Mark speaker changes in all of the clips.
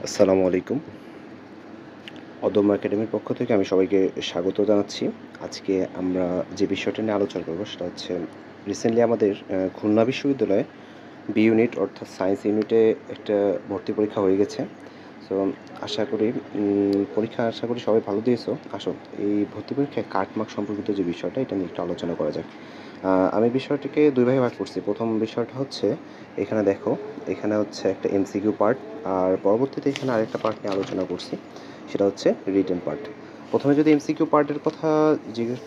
Speaker 1: আসসালামু আলাইকুম। অদম্য একাডেমির পক্ষ থেকে আমি সবাইকে স্বাগত জানাচ্ছি। আজকে আমরা যে বিষয়টা নিয়ে আলোচনা করব সেটা হচ্ছে রিসেন্টলি আমাদের খুলনা বিশ্ববিদ্যালয়ে বি ইউনিট অর্থাৎ সায়েন্স ইউনিটে একটা ভর্তি পরীক্ষা হয়ে গেছে। সো আশা করি আশা করি সবাই ভালো দিয়েছো। আসো এই ভর্তি পরীক্ষায় কাটমার্ক সম্পর্কিত যে বিষয়টা এটা নিয়ে একটু আলোচনা করা যাক। আমি বিষয়টিকে ২ ভাগে ভাগ করছি। প্রথম বিষয়টা হচ্ছে এখানে দেখো, এখানে হচ্ছে একটা এমসিকিউ পার্ট আর পরবর্তীতে এখানে আরেকটা পার্ট নিয়ে আলোচনা করছি। সেটা হচ্ছে রিটেন পার্ট। প্রথমে যদি এমসিকিউ পার্টের কথা জিজ্ঞেস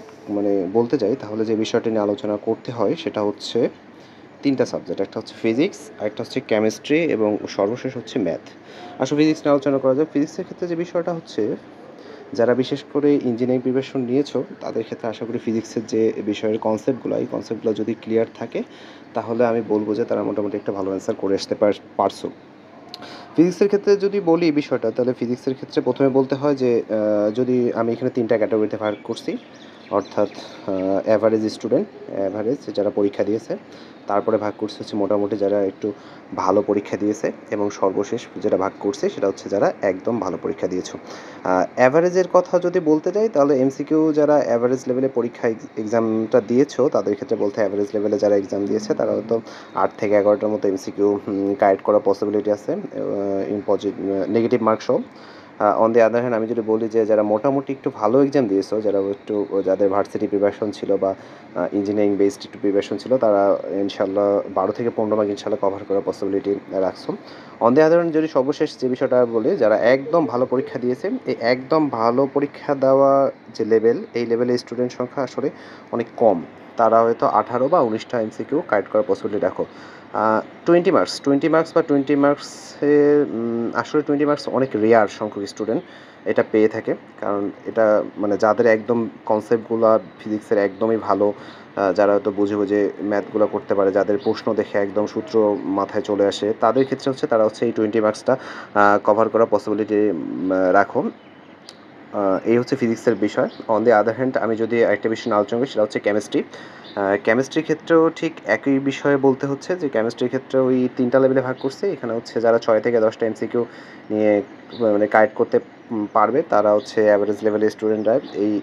Speaker 1: বলতে যাই তাহলে যে বিষয়টা নিয়ে আলোচনা করতে হয় সেটা হচ্ছে ৩টা সাবজেক্ট। একটা হচ্ছে ফিজিক্স, আরেকটা হচ্ছে কেমিস্ট্রি এবং সর্বশেষ হচ্ছে ম্যাথ। আসলে ফিজিক্স নিয়ে আলোচনা করা যাক। ফিজিক্সের ক্ষেত্রে যে বিষয়টা হচ্ছে যারা বিশেষ করে ইঞ্জিনিয়ারিং প্রিপারেশন নিয়েছো তাদের ক্ষেত্রে আশা করি ফিজিক্সের যে বিষয়ের কনসেপ্টগুলো এই কনসেপ্টগুলো যদি ক্লিয়ার থাকে তাহলে আমি বলবো যে তারা মোটামুটি একটা ভালো অ্যান্সার করে আসতে পারছো। ফিজিক্সের ক্ষেত্রে যদি বলি বিষয়টা তাহলে ফিজিক্সের ক্ষেত্রে প্রথমে বলতে হয় যে যদি আমি এখানে ৩টা ক্যাটাগরিতে ভাগ করছি, অর্থাৎ অ্যাভারেজ স্টুডেন্ট, অ্যাভারেজ যারা পরীক্ষা দিয়েছে, তারপরে ভাগ করছে হচ্ছে মোটামুটি যারা একটু ভালো পরীক্ষা দিয়েছে এবং সর্বশেষ যেটা ভাগ করছে সেটা হচ্ছে যারা একদম ভালো পরীক্ষা দিয়েছো। অ্যাভারেজের কথা যদি বলতে যাই তাহলে এমসিকিউ যারা অ্যাভারেজ লেভেলে পরীক্ষা এক্সামটা দিয়েছো তাদের ক্ষেত্রে বলতে অ্যাভারেজ লেভেলে যারা এক্সাম দিয়েছে তারা হয়তো ৮ থেকে ১১টার মতো এমসিকিউ কারেক্ট করার পসিবিলিটি আছে নেগেটিভ মার্ক সহ। অন দি আদার হ্যান্ড আমি যদি বলি যে যারা মোটামুটি একটু ভালো এক্সাম দিয়েছো, যারা একটু যাদের ভার্সিটি প্রিপারেশন ছিল বা ইঞ্জিনিয়ারিং বেসড একটু প্রিপারেশন ছিল তারা ইনশাল্লাহ ১২ থেকে ১৫ মার্ক ইনশাল্লাহ কভার করার পসিবিলিটি রাখছো। অন দি আদার হ্যান্ড যদি সর্বশেষ যে বিষয়টা বলি যারা একদম ভালো পরীক্ষা দিয়েছে, এই একদম ভালো পরীক্ষা দেওয়া যে লেভেল এই লেভেলের স্টুডেন্ট সংখ্যা আসলে অনেক কম। তারা হয়তো ১৮ বা ১৯টা এমসিকিউ কারেক্ট করার পসিবিলিটি রাখো। 20 মার্কস বা 20 মার্কসে আসলে 20 মার্কস অনেক রেয়ার সংখ্যক স্টুডেন্ট এটা পেয়ে থাকে। কারণ এটা যাদের একদম কনসেপ্টগুলো ফিজিক্সের একদমই ভালো, যারা হয়তো বুঝে বুঝে ম্যাথগুলো করতে পারে, যাদের প্রশ্ন দেখে একদম সূত্র মাথায় চলে আসে, তাদের ক্ষেত্রে হচ্ছে তারা হচ্ছে এই 20 মার্কসটা কভার করার পসিবিলিটি রাখো। এই হচ্ছে ফিজিক্সের বিষয়। অন দি আদার হ্যান্ড আমি যদি একটা বিষয় নিয়ে আলোচনা করি সেটা হচ্ছে কেমিস্ট্রি। কেমিস্ট্রির ক্ষেত্রেও ঠিক একই বিষয়ে বলতে হচ্ছে যে কেমিস্ট্রির ক্ষেত্রে ওই ৩টা লেভেলে ভাগ করছে। এখানে হচ্ছে যারা ৬ থেকে ১০টা এমসিকিউ নিয়ে কারেক্ট করতে পারবে তারা হচ্ছে অ্যাভারেজ লেভেলের স্টুডেন্টরা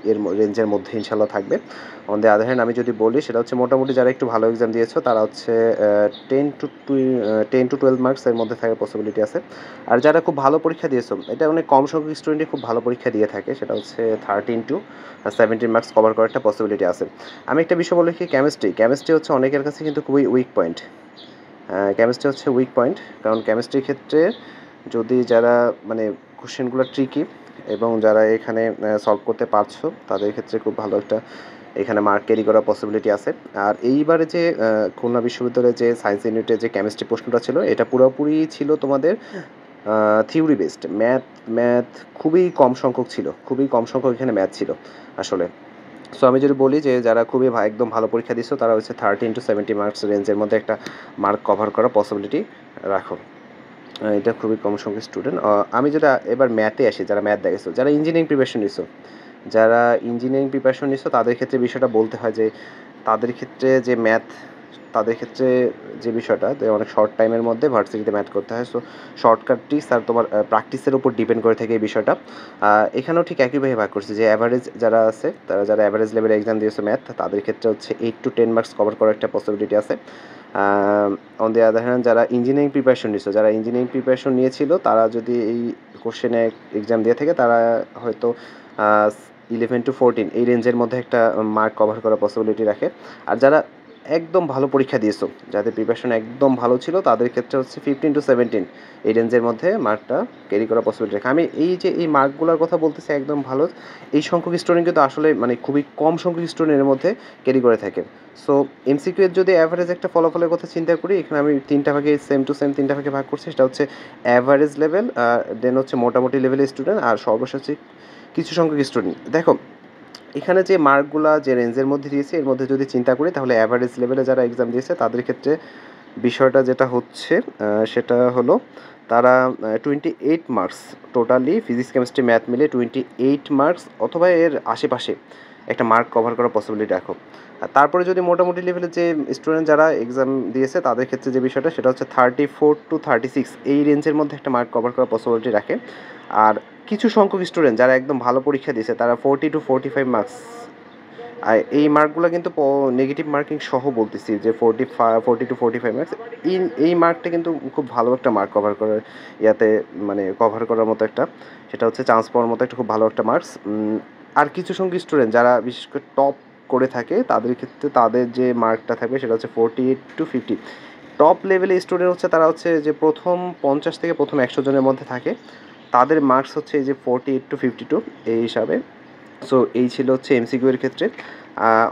Speaker 1: এর রেঞ্জের মধ্যে ইনশাল্লাহ থাকবে। অন দি আদার হ্যান্ড আমি যদি বলি সেটা হচ্ছে মোটামুটি যারা একটু ভালো এক্সাম দিয়েছো তারা হচ্ছে 10 to 12 মার্কসের মধ্যে থাকার পসিবিলিটি আছে। আর যারা খুব ভালো পরীক্ষা দিয়েছো, এটা অনেক কম সংখ্যক স্টুডেন্টই খুব ভালো পরীক্ষা দিয়ে থাকে, সেটা হচ্ছে 13 to 17 মার্কস কভার করার একটা পসিবিলিটি আছে। আমি একটা বিষয় বলি কি, কেমিস্ট্রি হচ্ছে অনেকের কাছে কিন্তু খুবই উইক পয়েন্ট। কেমিস্ট্রি হচ্ছে উইক পয়েন্ট, কারণ কেমিস্ট্রির ক্ষেত্রে যদি যারা কোশ্চেনগুলো ট্রিকি এবং যারা এখানে সলভ করতে পারছো তাদের ক্ষেত্রে খুব ভালো একটা এখানে মার্ক ক্যারি করার পসিবিলিটি আছে। আর এইবারে যে খুলনা বিশ্ববিদ্যালয়ে যে সায়েন্স ইউনিটের যে কেমিস্ট্রি প্রশ্নটা ছিল এটা পুরোপুরি ছিল তোমাদের থিওরি বেসড। ম্যাথ খুবই কম সংখ্যক ছিল, খুবই কম সংখ্যক এখানে ম্যাথ ছিল আসলে। সো আমি যদি বলি যে যারা খুবই একদম ভালো পরীক্ষা দিচ্ছ তারা হচ্ছে 13 to 17 মার্কস রেঞ্জের মধ্যে একটা মার্ক কভার করার পসিবিলিটি রাখো। এটা খুবই কম সংখ্যক স্টুডেন্ট। আমি যেটা এবার ম্যাথে আসি, যারা ম্যাথ দেখেছো, যারা ইঞ্জিনিয়ারিং প্রিপারেশন নিছো, তাদের ক্ষেত্রে বিষয়টা বলতে হয় যে তাদের ক্ষেত্রে যে ম্যাথ, তাদের ক্ষেত্রে যে বিষয়টা যে অনেক শর্ট টাইমের মধ্যে ভার্সিটিতে ম্যাথ করতে হয়। সো শর্টকাট ট্রিক্স আর তোমার প্র্যাকটিসের উপর ডিপেন্ড করে থাকে এই বিষয়টা। এখানেও ঠিক একইভাবে ভাগ করছে যে অ্যাভারেজ যারা আছে, যারা অ্যাভারেজ লেভেলে এক্সাম দিয়েছে ম্যাথ, তাদের ক্ষেত্রে হচ্ছে 8 to 10 মার্কস কভার করার একটা পসিবিলিটি আছে। অন দি আদার হ্যান্ড যারা ইঞ্জিনিয়ারিং প্রিপারেশন নিয়েছিল তারা যদি এই কোশ্চেনে এক্সাম দিয়ে থাকে তারা হয়তো 11 to 14 এই রেঞ্জের মধ্যে একটা মার্ক কভার করার পসিবিলিটি রাখে। আর যারা একদম ভালো পরীক্ষা দিয়েছো, যাদের প্রিপারেশন একদম ভালো ছিল, তাদের ক্ষেত্রে হচ্ছে 15 to 17 এই রেঞ্জের মধ্যে মার্কটা ক্যারি করার পসিবিলিটি রাখে। আমি এই যে এই মার্কগুলোর কথা বলতেছি একদম ভালো, এই সংখ্যক স্টুডেন্ট কিন্তু আসলে খুবই কম সংখ্যক স্টুডেন্টের মধ্যে ক্যারি করে থাকে। সো এমসিকিউ এর যদি অ্যাভারেজ একটা ফলাফলের কথা চিন্তা করি, এখানে আমি 3টা ভাগে সেম টু সেম 3টা ভাগে ভাগ করছি। সেটা হচ্ছে অ্যাভারেজ লেভেল, দেন হচ্ছে মোটামুটি লেভেলের স্টুডেন্ট, আর সর্বশেষ হচ্ছে কিছু সংখ্যক স্টুডেন্ট। দেখো এখানে যে মার্কগুলা যে রেঞ্জের মধ্যে দিয়েছে এর মধ্যে যদি চিন্তা করি তাহলে অ্যাভারেজ লেভেলে যারা এক্সাম দিয়েছে তাদের ক্ষেত্রে বিষয়টা যেটা হচ্ছে সেটা হলো তারা 28 marks totally physics chemistry math মিলে 28 মার্কস অথবা এর আশেপাশে একটা মার্ক কভার করার পসিবিলিটি রাখো। আর তারপরে যদি মোটামুটি লেভেলের যে স্টুডেন্ট যারা এক্সাম দিয়েছে তাদের ক্ষেত্রে যে বিষয়টা সেটা হচ্ছে 34 to 36 এই রেঞ্জের মধ্যে একটা মার্ক কভার করার পসিবিলিটি রাখে। আর কিছু সংখ্যক স্টুডেন্ট যারা একদম ভালো পরীক্ষা দিয়েছে তারা 40 to 45 মার্কস, আর এই মার্কগুলো কিন্তু নেগেটিভ মার্কিং সহ বলতেছি যে 40 to 45 মার্কস, এই মার্কটা কিন্তু খুব ভালো একটা মার্ক কভার করার ইয়াতে মানে কভার করার মতো একটা, সেটা হচ্ছে চান্স পাওয়ার মতো একটা খুব ভালো একটা মার্কস। আর কিছু সংখ্যক স্টুডেন্ট যারা বিশেষ করে টপ করে থাকে তাদের ক্ষেত্রে তাদের যে মার্কটা থাকবে সেটা হচ্ছে 48 to 50। টপ লেভেলে স্টুডেন্ট হচ্ছে তারা হচ্ছে যে প্রথম 50 থেকে প্রথম 100 জনের মধ্যে থাকে, তাদের মার্কস হচ্ছে এই যে 48 to 52 এই হিসাবে। সো এই ছিল হচ্ছে এমসিকিউ এর ক্ষেত্রে।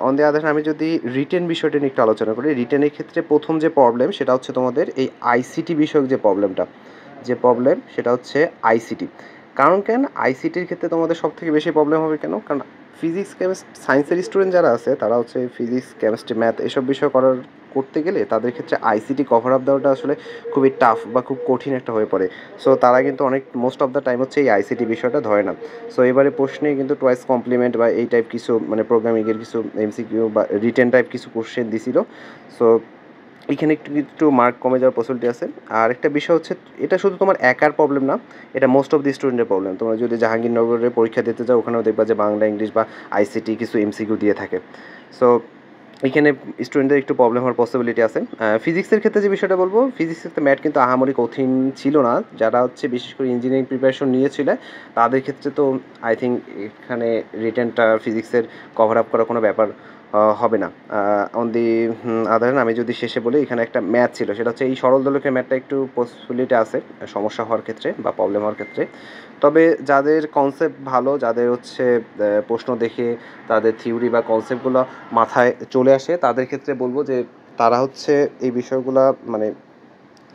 Speaker 1: অন দি আদার আমি যদি রিটেন বিষয়টা নিয়ে একটু আলোচনা করি, রিটেনের ক্ষেত্রে প্রথম যে প্রবলেম সেটা হচ্ছে তোমাদের এই আইসিটি বিষয়ক যে প্রবলেমটা, যে প্রবলেম সেটা হচ্ছে আইসিটি। কারণ কেন আইসিটির ক্ষেত্রে তোমাদের সব থেকে বেশি প্রবলেম হবে কেন, কারণ ফিজিক্স কেমিস্ট্রি সায়েন্সের স্টুডেন্ট যারা আছে তারা হচ্ছে ফিজিক্স কেমিস্ট্রি ম্যাথ এসব বিষয় করতে গেলে তাদের ক্ষেত্রে আইসিটি কভার আপ দেওয়াটা আসলে খুবই টাফ বা খুব কঠিন একটা হয়ে পড়ে। সো তারা কিন্তু অনেক মোস্ট অফ দ্য টাইম হচ্ছে এই আইসিটি বিষয়টা ধরে না। সো এবারে প্রশ্নে কিন্তু টয়েস কমপ্লিমেন্ট বা এই টাইপ কিছু মানে প্রোগ্রামিংয়ের কিছু এমসিকিউ বা রিটেন টাইপ কিছু কোশ্চেন দিছিল। সো এখানে একটু একটু মার্ক কমে যাওয়ার পসিবিলিটি আছে। আর একটা বিষয় হচ্ছে এটা শুধু তোমার একার প্রবলেম না, এটা মোস্ট অফ দি স্টুডেন্টের প্রবলেম। তোমরা যদি জাহাঙ্গীরনগরে পরীক্ষা দিতে যাও ওখানেও দেখবা যে বাংলা ইংলিশ বা আইসিটি কিছু এমসিকিউ দিয়ে থাকে। সো এখানে স্টুডেন্টদের একটু প্রবলেম হওয়ার পসিবিলিটি আছে। ফিজিক্সের ক্ষেত্রে যে বিষয়টা বলবো, ফিজিক্সের ক্ষেত্রে ম্যাথ কিন্তু আহামরি কঠিন ছিল না। যারা হচ্ছে বিশেষ করে ইঞ্জিনিয়ারিং প্রিপারেশন নিয়েছিল তাদের ক্ষেত্রে তো আই থিঙ্ক এখানে রিটেনটা ফিজিক্সের কভার আপ করা কোনো ব্যাপার হবে না। অন দি আদার হ্যান্ড আমি যদি শেষে বলি, এখানে একটা ম্যাথ ছিল সেটা হচ্ছে এই সরল দোলকের ম্যাথটা একটু পসিবিলিটি আছে সমস্যা হওয়ার ক্ষেত্রে বা প্রবলেম হওয়ার ক্ষেত্রে। তবে যাদের কনসেপ্ট ভালো, যাদের হচ্ছে প্রশ্ন দেখে তাদের থিওরি বা কনসেপ্টগুলো মাথায় চলে আসে, তাদের ক্ষেত্রে বলবো যে তারা হচ্ছে এই বিষয়গুলো মানে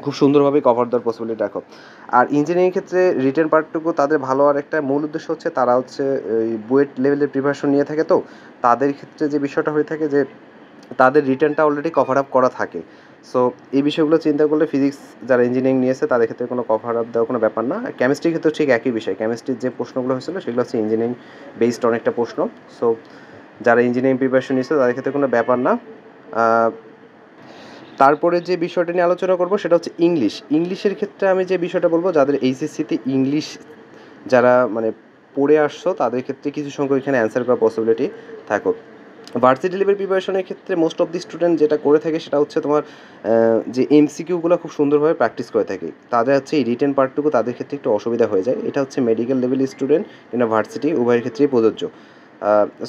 Speaker 1: খুব সুন্দরভাবে কভার দেওয়ার পসিবিলিটি রাখো। আর ইঞ্জিনিয়ারিং ক্ষেত্রে রিটেন পার্টটুকু তাদের ভালো, আর একটা মূল উদ্দেশ্য হচ্ছে তারা হচ্ছে ওই বুয়েট লেভেলের প্রিপারেশন নিয়ে থাকে, তো তাদের ক্ষেত্রে যে বিষয়টা হয়ে থাকে যে তাদের রিটেনটা অলরেডি কভার আপ করা থাকে। সো এই বিষয়গুলো চিন্তা করলে ফিজিক্স যারা ইঞ্জিনিয়ারিং নিয়েছে তাদের ক্ষেত্রে কোনো কভার আপ দেওয়ার কোনো ব্যাপার না। কেমিস্ট্রির ক্ষেত্রেও ঠিক একই বিষয়, কেমিস্ট্রির যে প্রশ্নগুলো হয়েছিল সেগুলো হচ্ছে ইঞ্জিনিয়ারিং বেসড অনেকটা প্রশ্ন। সো যারা ইঞ্জিনিয়ারিং প্রিপারেশন নিয়েছে তাদের ক্ষেত্রে কোনো ব্যাপার না। তারপরে যে বিষয়টা নিয়ে আলোচনা করব সেটা হচ্ছে ইংলিশ। ইংলিশের ক্ষেত্রে আমি যে বিষয়টা বলবো, যাদের এইচএসসিতে ইংলিশ যারা মানে পড়ে আসছো তাদের ক্ষেত্রে কিছু সংখ্যক এখানে অ্যান্সার করার পসিবিলিটি থাকো। ভার্সিটি লেভেল প্রিপারেশনের ক্ষেত্রে মোস্ট অফ দি স্টুডেন্ট যেটা করে থাকে সেটা হচ্ছে তোমার যে এমসিকিউগুলো খুব সুন্দরভাবে প্র্যাকটিস করে থাকে, তাদের হচ্ছে এই রিটেন পার্টটুকু তাদের ক্ষেত্রে একটু অসুবিধা হয়ে যায়। এটা হচ্ছে মেডিকেল লেভেল স্টুডেন্ট কিংবা ভার্সিটি উভয়ের ক্ষেত্রেই প্রযোজ্য।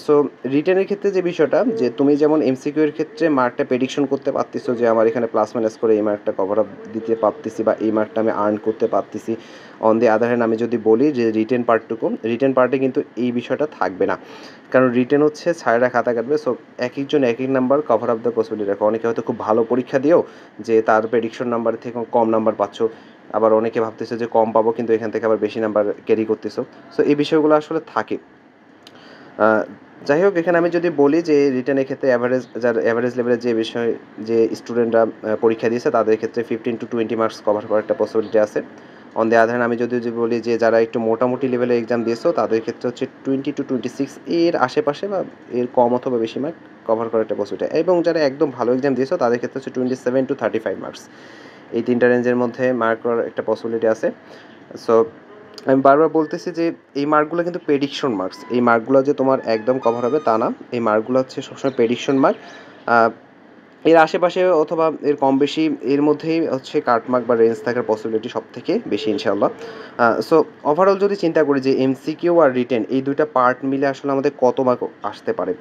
Speaker 1: সো রিটেনের ক্ষেত্রে যে বিষয়টা, যে তুমি যেমন এমসিকিউ এর ক্ষেত্রে মার্কটা প্রেডিকশন করতে পারতেছো যে আমার এখানে প্লাস মাইনাস করে এই মার্কটা কভার আপ দিতে পারতেছি বা এই মার্কটা আমি আর্ন করতে পারতেছি। অন দি আদার হ্যান্ড আমি যদি বলি যে রিটেন পার্টে কিন্তু এই বিষয়টা থাকবে না, কারণ রিটেন হচ্ছে ছায়রা খাতা কাটবে। সো এক একজন এক এক number cover up the possibility রাখে। অনেকে হয়তো খুব ভালো পরীক্ষা দিয়েও যে তার প্রেডিকশন নাম্বার থেকে কম নাম্বার পাচ্ছ, আবার অনেকে ভাবতেছে যে কম পাবো কিন্তু এখান থেকে আবার বেশি নাম্বার ক্যারি করতেছো। সো এই বিষয়গুলো আসলে থাকে। যাই হোক, এখানে আমি যদি বলি যে রিটেনের ক্ষেত্রে যারা অ্যাভারেজ লেভেলের যে বিষয় যে স্টুডেন্টরা পরীক্ষা দিয়েছে তাদের ক্ষেত্রে 15 to 20 মার্কস কভার করার একটা পসিবিলিটি আছে। অন দ্য আদার হ্যান্ড আমি যদি বলি যে যারা একটু মোটামুটি লেভেলে এক্সাম দিয়েছো তাদের ক্ষেত্রে হচ্ছে 20 to 26 এর আশেপাশে বা এর কম অথবা বেশি মার্ক কভার করার একটা পসিবিলিটি, এবং যারা একদম ভালো এক্সাম দিয়েছো তাদের ক্ষেত্রে হচ্ছে 27 to 35 মার্কস, এই তিনটা রেঞ্জের মধ্যে মার্ক করার একটা পসিবিলিটি আছে। সো আমি বারবার বলতেছি যে এই মার্কগুলো কিন্তু প্রেডিকশন মার্কস, এই মার্কগুলো যে তোমার একদম কভার হবে তা না, এই মার্কগুলো হচ্ছে সবসময় প্রেডিকশন মার্ক। এর আশেপাশে অথবা এর কম বেশি এর মধ্যেই হচ্ছে কাটমার্ক বা রেঞ্জ থাকার পসিবিলিটি সব থেকে বেশি ইনশাআল্লাহ। সো ওভারঅল যদি চিন্তা করি যে এমসিকিউ আর রিটেন এই দুইটা পার্ট মিলে আসলে আমাদের কত মার্ক আসতে পারে,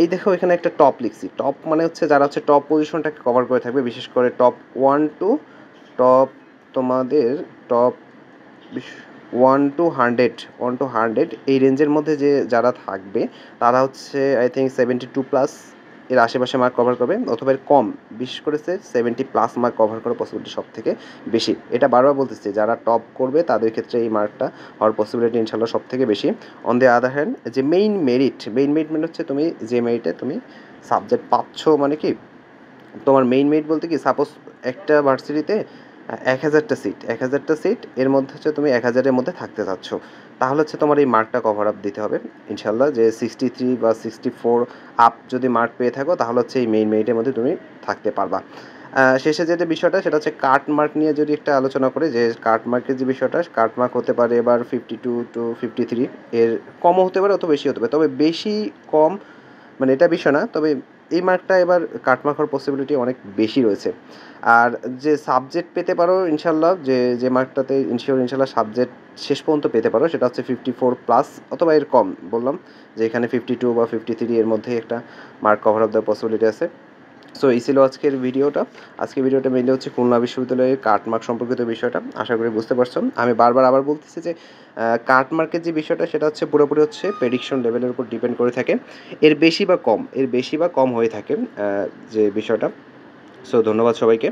Speaker 1: এই দেখো এখানে একটা টপ লিখছি। টপ মানে হচ্ছে যারা হচ্ছে টপ পজিশনটাকে কভার করে থাকবে, বিশেষ করে টপ 1 তোমাদের টপ 1 to 100 এই রেঞ্জের মধ্যে যে যারা থাকবে তারা হচ্ছে আই থিঙ্ক 72+ এর আশেপাশে মার্ক কভার করবে, অথবা এর কম, বিশেষ করে 70+ মার্ক কভার করার পসিবিলিটি সব থেকে বেশি। এটা বারবার বলতেছি, যারা টপ করবে তাদের ক্ষেত্রে এই মার্কটা হওয়ার পসিবিলিটি ইনশাল্লাহ সব থেকে বেশি। অন দ্য আদার হ্যান্ড যে মেইন মেরিট মানে হচ্ছে তুমি যে মেরিটে তুমি সাবজেক্ট পাচ্ছ, মানে কি তোমার মেইন মেরিট বলতে কি, সাপোজ একটা ভার্সিটিতে ১,০০০টা সিট, ১,০০০টা সিট এর মধ্যে হচ্ছে তুমি ১,০০০ এর মধ্যে থাকতে চাচ্ছ। তাহলে হচ্ছে তোমার এই মার্কটা কভার আপ দিতে হবে। ইনশাআল্লাহ যে 63 বা 64 আপ যদি মার্ক পেয়ে থাকো তাহলে হচ্ছে এই মেইন মেরিটের মধ্যে তুমি থাকতে পারবা। শেষে যেটা বিষয়টা সেটা হচ্ছে কাট মার্ক নিয়ে যদি একটা আলোচনা করি যে কাট মার্কের যে বিষয়টা, কাট মার্ক হতে পারে এবার 52 টু 53 এর কমও হতে পারে অথবা বেশি হতে পারে। তবে বেশি কম মানে এটা বিষয় না। তবে এই মার্কটা এবার কাটমার্ক হওয়ার পসিবিলিটি অনেক বেশি রয়েছে। আর যে সাবজেক্ট পেতে পারো ইনশাআল্লাহ যে মার্কটাতে ইনশাআল্লাহ সাবজেক্ট শেষ পর্যন্ত পেতে পারো সেটা হচ্ছে 54 প্লাস অথবা এর কম। বললাম যে এখানে 52 বা 53 এর মধ্যেই একটা মার্ক কভার অফ দেওয়ার পসিবিলিটি আছে। সো এই ছিল আজকের ভিডিওটা। আজকের ভিডিওটা মেইনলি হচ্ছে খুলনা বিশ্ববিদ্যালয়ের কাটমার্ক সম্পর্কিত বিষয়টা। আশা করি বুঝতে পারছো। আমি বারবার আবার বলতেছি যে কাটমার্কের যে বিষয়টা সেটা হচ্ছে পুরোপুরি হচ্ছে প্রেডিকশন লেভেলের উপর ডিপেন্ড করে থাকে। এর বেশি বা কম হয়ে থাকে যে বিষয়টা। সো ধন্যবাদ সবাইকে।